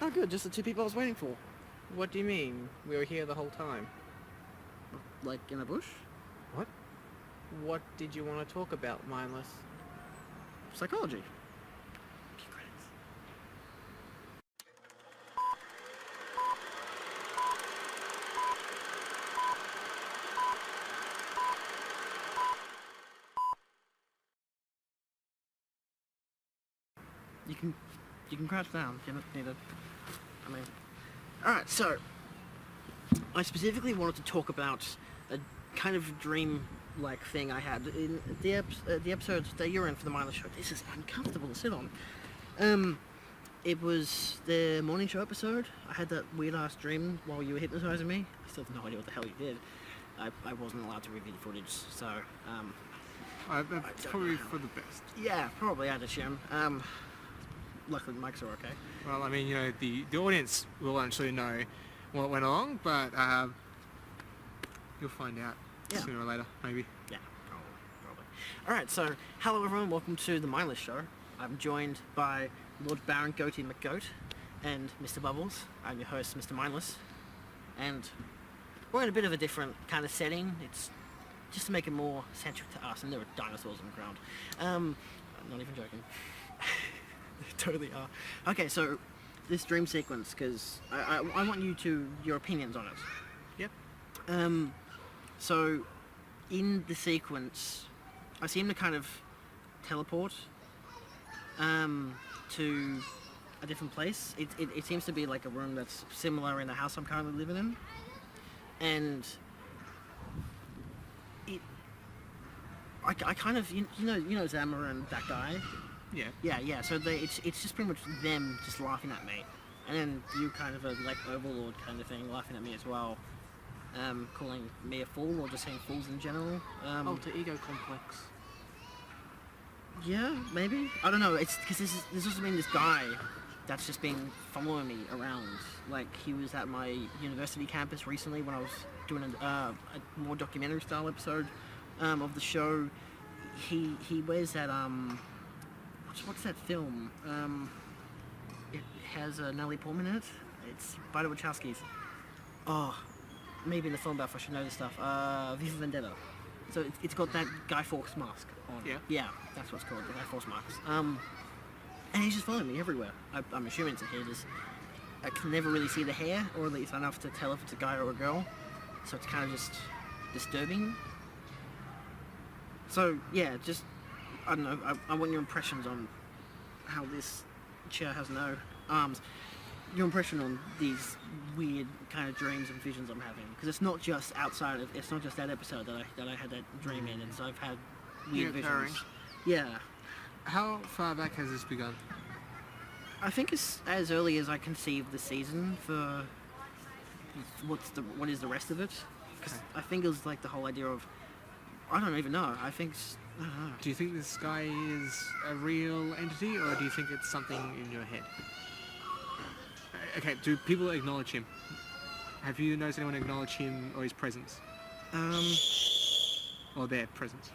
Oh, good. Just the two people I was waiting for. What do you mean? We were here the whole time. Like in a bush? What? What did you want to talk about, Mindless? Psychology. You can crouch down. You don't need to. I mean, all right. So, I specifically wanted to talk about a kind of dream-like thing I had in the episodes that you're in for the Mindless Show. This is uncomfortable to sit on. It was the morning show episode. I had that weird-ass dream while you were hypnotizing me. I still have no idea what the hell you did. I wasn't allowed to review the footage, so. That's probably for the best. Yeah, probably. I'd assume. Luckily, the mics are okay. Well, I mean, you know, the audience will actually know what went along, but you'll find out sooner or later, maybe. Yeah, probably. All right, so hello everyone, welcome to the Mindless Show. I'm joined by Lord Baron Goatee McGoat and Mr. Bubbles. I'm your host, Mr. Mindless, and we're in a bit of a different kind of setting. It's just to make it more centric to us, and there are dinosaurs on the ground. I'm not even joking. They totally are. Okay, so this dream sequence, because I want your opinions on it. Yep. So in the sequence, I seem to kind of teleport to a different place. It seems to be like a room that's similar in the house I'm currently living in, and I kind of you know Zama and that guy. Yeah. Yeah. So it's just pretty much them just laughing at me, and then you kind of a like overlord kind of thing laughing at me as well, calling me a fool or just saying fools in general. Alter ego complex. Yeah, maybe. I don't know. It's because there's also been this guy that's just been following me around. Like he was at my university campus recently when I was doing a more documentary style episode of the show. He wears that what's that film? It has Natalie Portman in it. It's by the Wachowskis. Oh, maybe in the film buff I should know this stuff. V for Vendetta. So it's got that Guy Fawkes mask on. Yeah, that's what's called, the Guy Fawkes mask. And he's just following me everywhere. I'm assuming it's a hair. I can never really see the hair, or at least enough to tell if it's a guy or a girl. So it's kind of just disturbing. So yeah, just I don't know. I want your impressions on how this chair has no arms. Your impression on these weird kind of dreams and visions I'm having, because it's not just outside of. It's not just that episode that I had that dream in, and so I've had weird visions. Yeah. How far back has this begun? I think it's as early as I conceived the season for what is the rest of it. Because I think it was like the whole idea of I don't even know. I don't know. Do you think this guy is a real entity, or do you think it's something in your head? Okay, do people acknowledge him? Have you noticed anyone acknowledge him or his presence? Or their presence?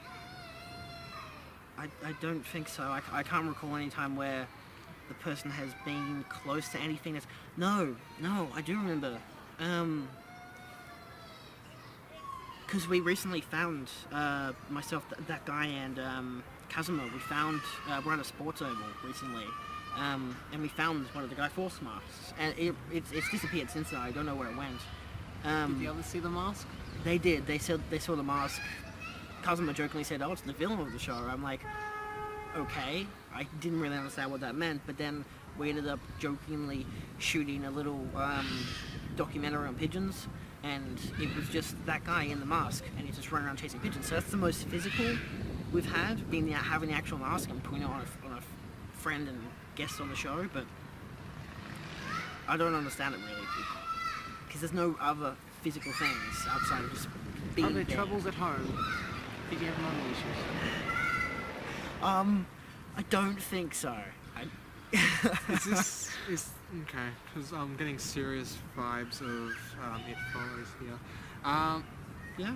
I don't think so. I can't recall any time where the person has been close to anything that's... No, I do remember. Because we recently found, myself, that guy and Kazuma, we're at a sports oval recently, and we found one of the Guy Fawkes masks, and it's disappeared since then. I don't know where it went. Did the others see the mask? They did. They saw the mask. Kazuma jokingly said, "Oh, it's the villain of the show." I'm like, okay. I didn't really understand what that meant, but then we ended up jokingly shooting a little documentary on pigeons, and it was just that guy in the mask, and he's just running around chasing pigeons. So that's the most physical we've had, having the actual mask and putting it on a friend and guest on the show, but I don't understand it really, because there's no other physical things outside of just being there. Are there troubles at home? Did you have money issues? I don't think so. Is okay? Because I'm getting serious vibes of It Follows here. Yeah.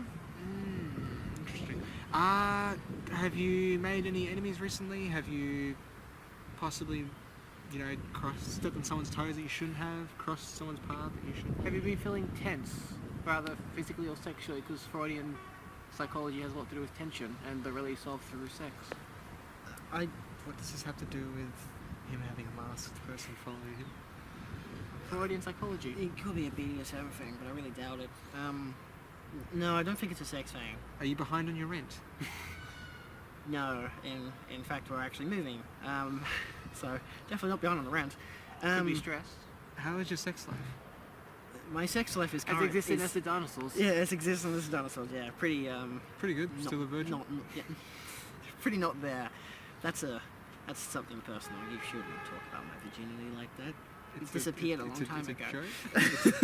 Interesting. Have you made any enemies recently? Have you possibly step on someone's toes that you shouldn't have, crossed someone's path that you shouldn't. Have you been feeling tense, rather physically or sexually? Because Freudian psychology has a lot to do with tension and the release of through sex. What does this have to do with him having a masked person following him? Freudian psychology. It could be a BDSM thing, but I really doubt it. No, I don't think it's a sex thing. Are you behind on your rent? No, in fact, we're actually moving. So definitely not behind on the rent. Could be stressed. How is your sex life? My sex life is As existing as the dinosaurs. Yeah, it's existing as the dinosaurs. Yeah, pretty. Pretty good. Still a virgin. Yeah, pretty not there. That's something personal. You shouldn't talk about my virginity like that. It disappeared a long time ago.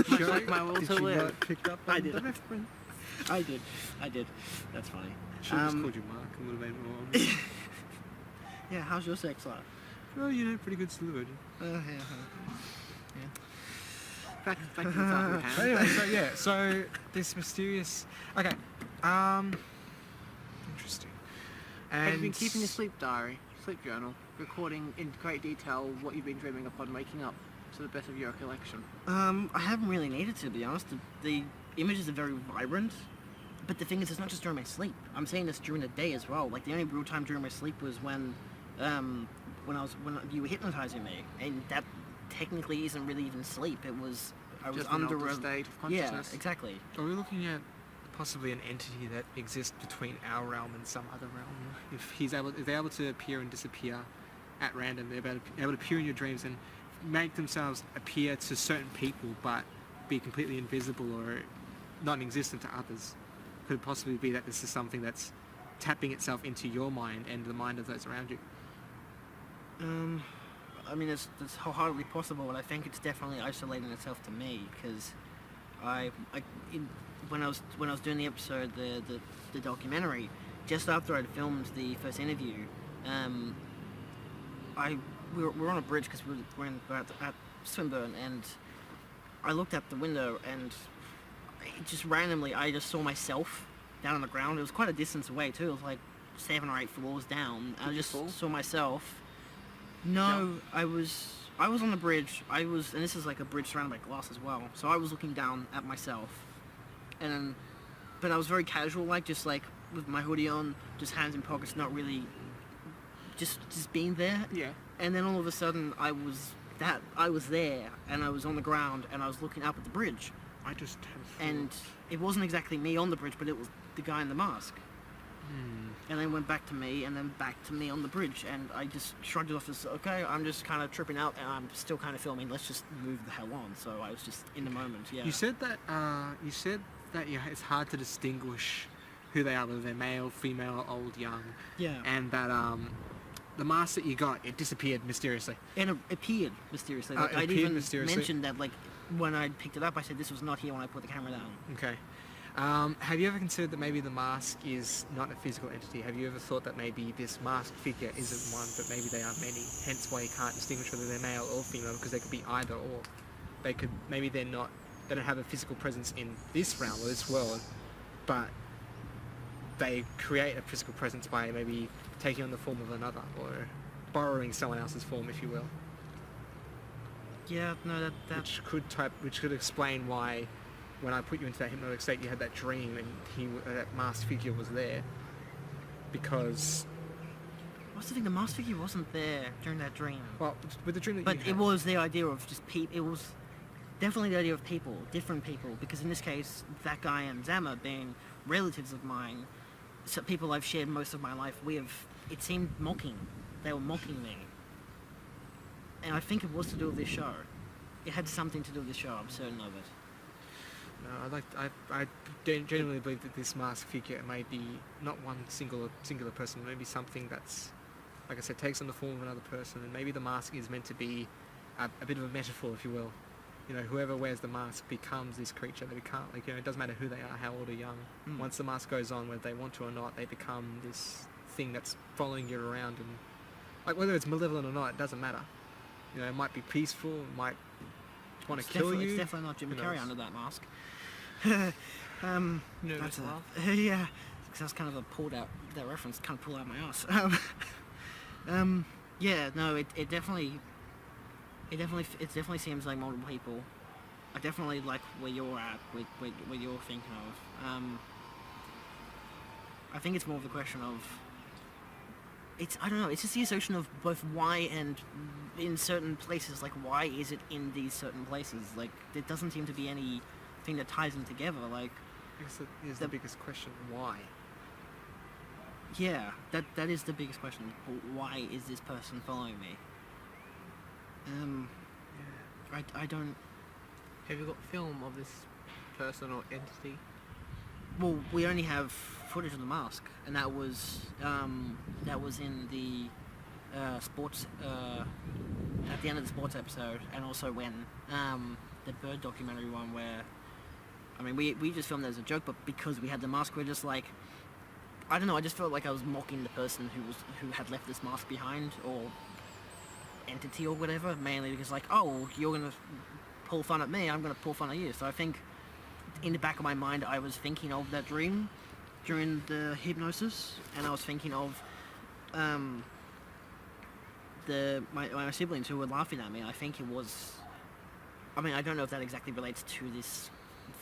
Much like my will Did to you live. not pick up I on did. the reference? I did. That's funny. Should have just called you Mark and would have made more obvious. Yeah, how's your sex life? Well, pretty good, still a virgin. Yeah. Back to the topic at hand. Anyway, so this mysterious... Okay, interesting. And Have you been keeping a sleep diary, sleep journal, recording in great detail what you've been dreaming upon waking up to the best of your recollection? I haven't really needed to be honest. The images are very vibrant, but the thing is, it's not just during my sleep. I'm saying this during the day as well. Like the only real time during my sleep was when you were hypnotizing me, and that technically isn't really even sleep. I was Just under an a altered state of consciousness. Yeah, exactly. are we looking at possibly an entity that exists between our realm and some other realm? If they're able to appear and disappear at random, they're able to appear in your dreams and make themselves appear to certain people but be completely invisible or non-existent to others. Could it possibly be that this is something that's tapping itself into your mind and the mind of those around you? I mean, it's wholeheartedly possible, but I think it's definitely isolating itself to me because when I was doing the episode, the documentary, just after I'd filmed the first interview, we were on a bridge because we were at Swinburne, and I looked out the window and just randomly I just saw myself down on the ground. It was quite a distance away too. It was like 7 or 8 floors down. I just saw myself. No, I was on the bridge. And this is like a bridge surrounded by glass as well. So I was looking down at myself, but I was very casual, like just like with my hoodie on, just hands in pockets, not really, just being there. Yeah. And then all of a sudden I was there, and I was on the ground, and I was looking up at the bridge. I just have And it wasn't exactly me on the bridge, but it was the guy in the mask. And then went back to me, and then back to me on the bridge, and I just shrugged it off as, okay, I'm just kind of tripping out, and I'm still kind of filming, let's just move the hell on. So I was just in the moment, yeah. You said that it's hard to distinguish who they are, whether they're male, female, old, young. Yeah. And that the mask that you got, it disappeared mysteriously. And it appeared mysteriously. Oh, Like, it I'd appeared even mysteriously. mentioned that, like, when I picked it up, I said this was not here when I put the camera down. Okay. Have you ever considered that maybe the mask is not a physical entity? Have you ever thought that maybe this masked figure isn't one, but maybe they are many, hence why you can't distinguish whether they're male or female, because they could be either or. They don't have a physical presence in this realm or this world, but they create a physical presence by maybe taking on the form of another, or borrowing someone else's form, if you will. Yeah, no, that Which could explain why, when I put you into that hypnotic state, you had that dream and that masked figure was there. Because... what's the thing? The masked figure wasn't there during that dream. Well, with the dream that But you it had... was the idea of just people. It was definitely the idea of people, different people. Because in this case, that guy and Zama being relatives of mine, so people I've shared most of my life with, it seemed mocking. They were mocking me. And I think it was to do with this show. It had something to do with this show, I'm certain of it. No, I genuinely believe that this masked figure may be not one singular person, maybe something that's, like I said, takes on the form of another person, and maybe the mask is meant to be a bit of a metaphor, if you will. You know, whoever wears the mask becomes this creature. They become, like, you know, it doesn't matter who they are, how old or young. Once the mask goes on, whether they want to or not, they become this thing that's following you around, and like whether it's malevolent or not, it doesn't matter. You know, it might be peaceful, it might want to kill you. It's definitely not Jim Carrey under that mask. Nervous laugh. Yeah, because that's kind of a pulled out, that reference kind of pulled out my ass. Yeah, no, it definitely, It definitely seems like multiple people. I definitely like where you're at, where you're thinking of. I think it's more of the question of. I don't know. It's just the assertion of both why and in certain places. Like, why is it in these certain places? Like, there doesn't seem to be anything that ties them together. Like, I guess that is the biggest question. Why? yeah, that is the biggest question. Why is this person following me? Yeah. I don't. Have you got film of this person or entity? Well, we only have footage of the mask, and that was in the sports at the end of the sports episode, and also when the bird documentary one where, I mean, we just filmed it as a joke, but because we had the mask, we're just like, I don't know, I just felt like I was mocking the person who had left this mask behind, or entity or whatever, mainly because like, oh, you're gonna pull fun at me, I'm gonna pull fun at you. So I think in the back of my mind I was thinking of that dream during the hypnosis, and I was thinking of my siblings who were laughing at me. I think it was, I mean, I don't know if that exactly relates to this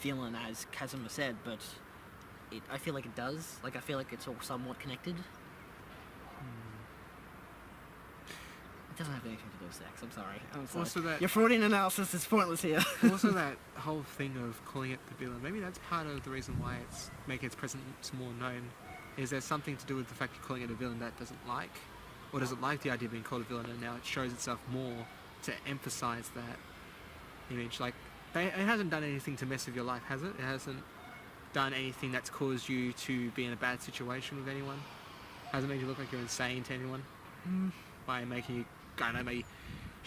villain as Kazuma said, but I feel like it does. Like, I feel like it's all somewhat connected. It doesn't have anything to do with sex, I'm sorry. Also that- Your Freudian analysis is pointless here. Also, that whole thing of calling it the villain, maybe that's part of the reason why it's making its presence more known. Is there something to do with the fact you're calling it a villain that it doesn't like? Or does it like the idea of being called a villain, and now it shows itself more to emphasize that image? Like, it hasn't done anything to mess with your life, has it? It hasn't done anything that's caused you to be in a bad situation with anyone? Hasn't made you look like you're insane to anyone? By making you, I don't know, maybe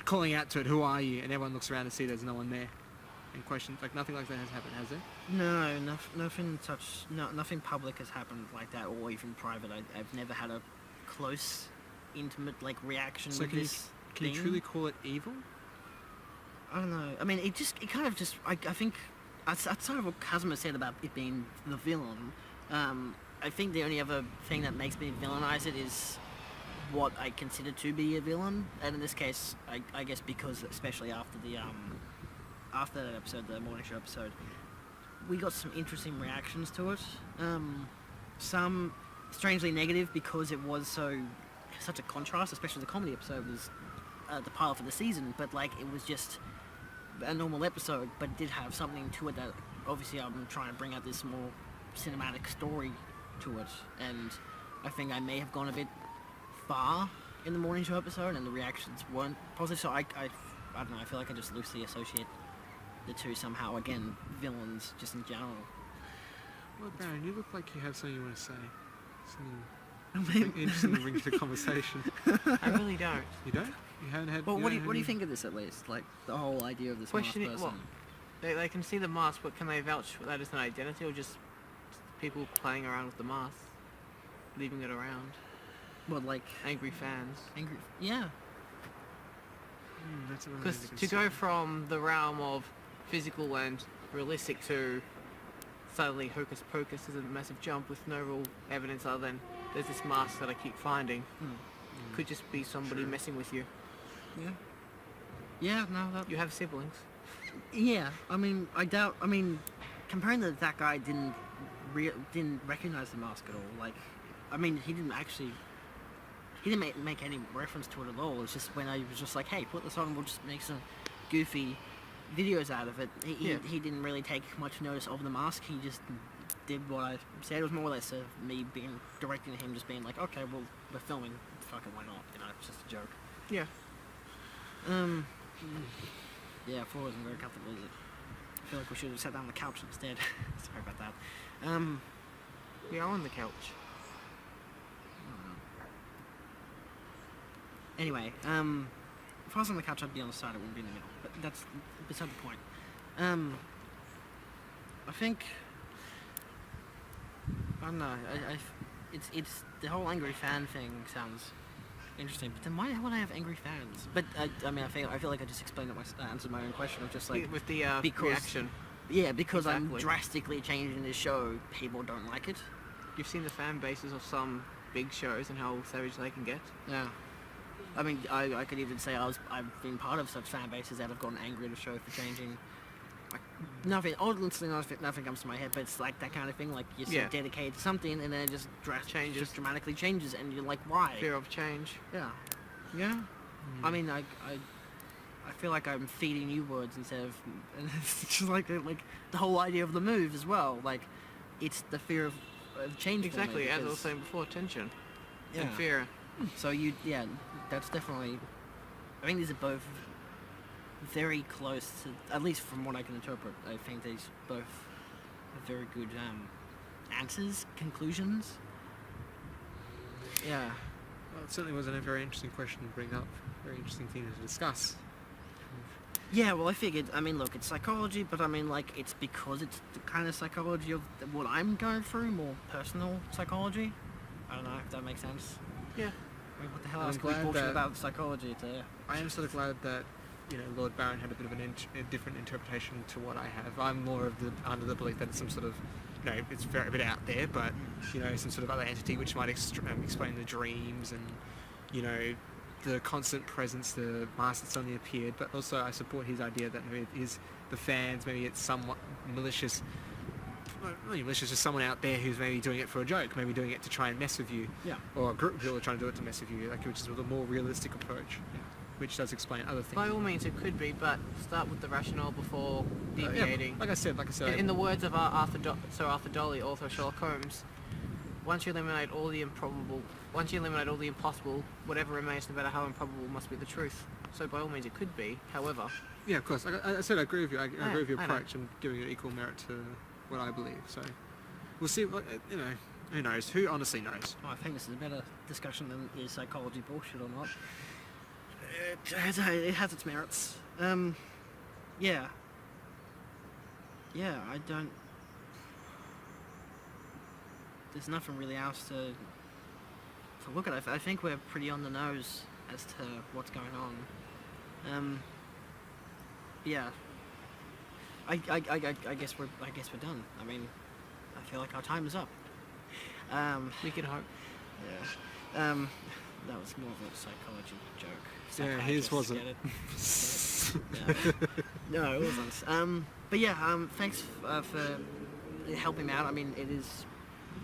calling out to it, who are you? And everyone looks around to see there's no one there. And questions, like, nothing like that has happened, has it? No, nothing public has happened like that, or even private. I've never had a close, intimate, like, reaction So with can this Can you thing. truly call it evil? I don't know. I mean, it kind of just, I think, outside of what Kazuma said about it being the villain, I think the only other thing that makes me villainize it is what I consider to be a villain, and in this case, I guess because, especially after that episode, the morning show episode, we got some interesting reactions to it. Some strangely negative because it was such a contrast, especially the comedy episode was the pilot for the season, but like it was just a normal episode, but it did have something to it that obviously I'm trying to bring out this more cinematic story to it, and I think I may have gone a bit far in the morning show episode, and the reactions weren't positive. So I don't know. I feel like I just loosely associate the two somehow. Again, villains just in general. Well, Baron, you look like you have something you want to say. Something interesting to bring to the conversation. I really don't. You don't? You haven't had. Well, you what do don't you have think of this, at least? Like the whole idea of this Question masked it, person. what? They can see the mask, but can they vouch for that as an identity, or just people playing around with the mask, leaving it around? Well, like Angry fans. angry. Yeah. That's another Because thing to go from the realm of physical and realistic to suddenly hocus pocus is a massive jump with no real evidence other than there's this mask that I keep finding. Could just be somebody True. messing with you. Yeah. Yeah. No. That. You have siblings. Yeah. I mean, I doubt. I mean, comparing that guy didn't recognize the mask at all. Like, I mean, he didn't make any reference to it at all. It's just when I was just like, hey, put this on, we'll just make some goofy videos out of it. He didn't really take much notice of the mask. He just did what I said. It was more or less me directing him, just being like, okay, well, we're filming, fuck it, why not? You know, it's just a joke. Yeah. Yeah, floor wasn't very comfortable, is it? I feel like we should have sat down on the couch instead. Sorry about that. Yeah, I'm on the couch. Anyway, if I was on the couch, I'd be on the side, it wouldn't be in the middle. But that's beside the point. I think, I don't know, it's the whole angry fan thing sounds interesting, but then why would I have angry fans? But I mean, I feel like I just explained it, answered my own question of just like, With the because- reaction. yeah, because I'm Exactly. drastically changing this show, people don't like it. You've seen the fan bases of some big shows and how savage they can get. Yeah. I mean, I could even say I've been part of such fan bases that have gotten angry at a show for changing. Like, nothing, honestly, nothing comes to my head, but it's like that kind of thing. Like you're so dedicated to something, and then it just dramatically changes, and you're like, why? Fear of change. Yeah, yeah. I mean, I feel like I'm feeding you words instead of, and it's just like the whole idea of the move as well. Like, it's the fear of change. Exactly, for me as I was saying before, tension and Yeah. fear. So that's definitely. I think these are both very close to, at least from what I can interpret. I think these both are very good answers, conclusions. Yeah. Well, it certainly wasn't a very interesting question to bring up. Very interesting thing to discuss. Yeah, well, I figured, I mean, look, it's psychology, but I mean, like, it's because it's the kind of psychology of what I'm going through, more personal psychology. I don't know if that makes sense. Yeah. I mean, what the hell I'm else can we glad bullshit that- about psychology to... I am sort of glad that, Lord Baron had a bit of a different interpretation to what I have. I'm more of under the belief that it's some sort of, it's very a bit out there, but, some sort of other entity which might explain the dreams and, the constant presence, the mask that suddenly appeared. But also I support his idea that maybe it is the fans, maybe it's somewhat malicious, not really malicious, just someone out there who's maybe doing it for a joke, maybe doing it to try and mess with you. Yeah. Or a group of people are trying to do it to mess with you, which is a more realistic approach. Yeah. Which does explain other things. By all means, it could be, but start with the rationale before deviating. Like I said. In the words of Sir Arthur Dolly, author of Sherlock Holmes, once you eliminate all the improbable, once you eliminate all the impossible, whatever remains, no matter how improbable, must be the truth. So by all means, it could be. However, yeah, of course. I said I agree with you. I agree with your I know. approach. I'm giving it equal merit to what I believe. So we'll see. Who knows? Who honestly knows? Oh, I think this is a better discussion than is psychology bullshit or not. It has its merits. Yeah. Yeah, I don't... There's nothing really else to look at. I think we're pretty on the nose as to what's going on. Yeah. I guess we're done. I mean, I feel like our time is up. we can hope. Yeah. That was more of a psychology joke. Yeah, his Psychiatrists wasn't. get it. Yeah. No, it wasn't. But yeah, thanks for helping me out. I mean, it is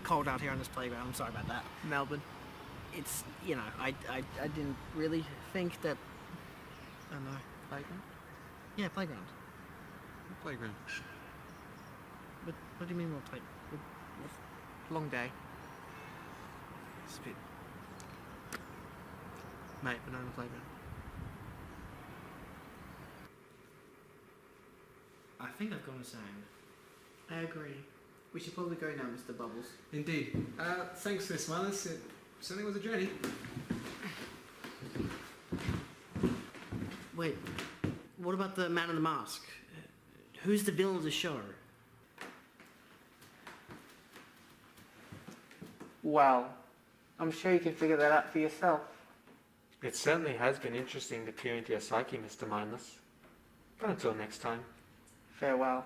cold out here on this playground. I'm sorry about that. Melbourne. It's, I didn't really think that... I don't know. Playground? Yeah, playground. Playground. What do you mean what Long day. Spit. Mate, banana playground. I think I've gone insane. I agree. We should probably go now, Mr. Bubbles. Indeed. Thanks for this, Mindless. It certainly was a journey. Wait, what about the man in the mask? Who's the villain of the show? Well, I'm sure you can figure that out for yourself. It certainly has been interesting to peer into your psyche, Mr. Mindless. But until next time. Farewell.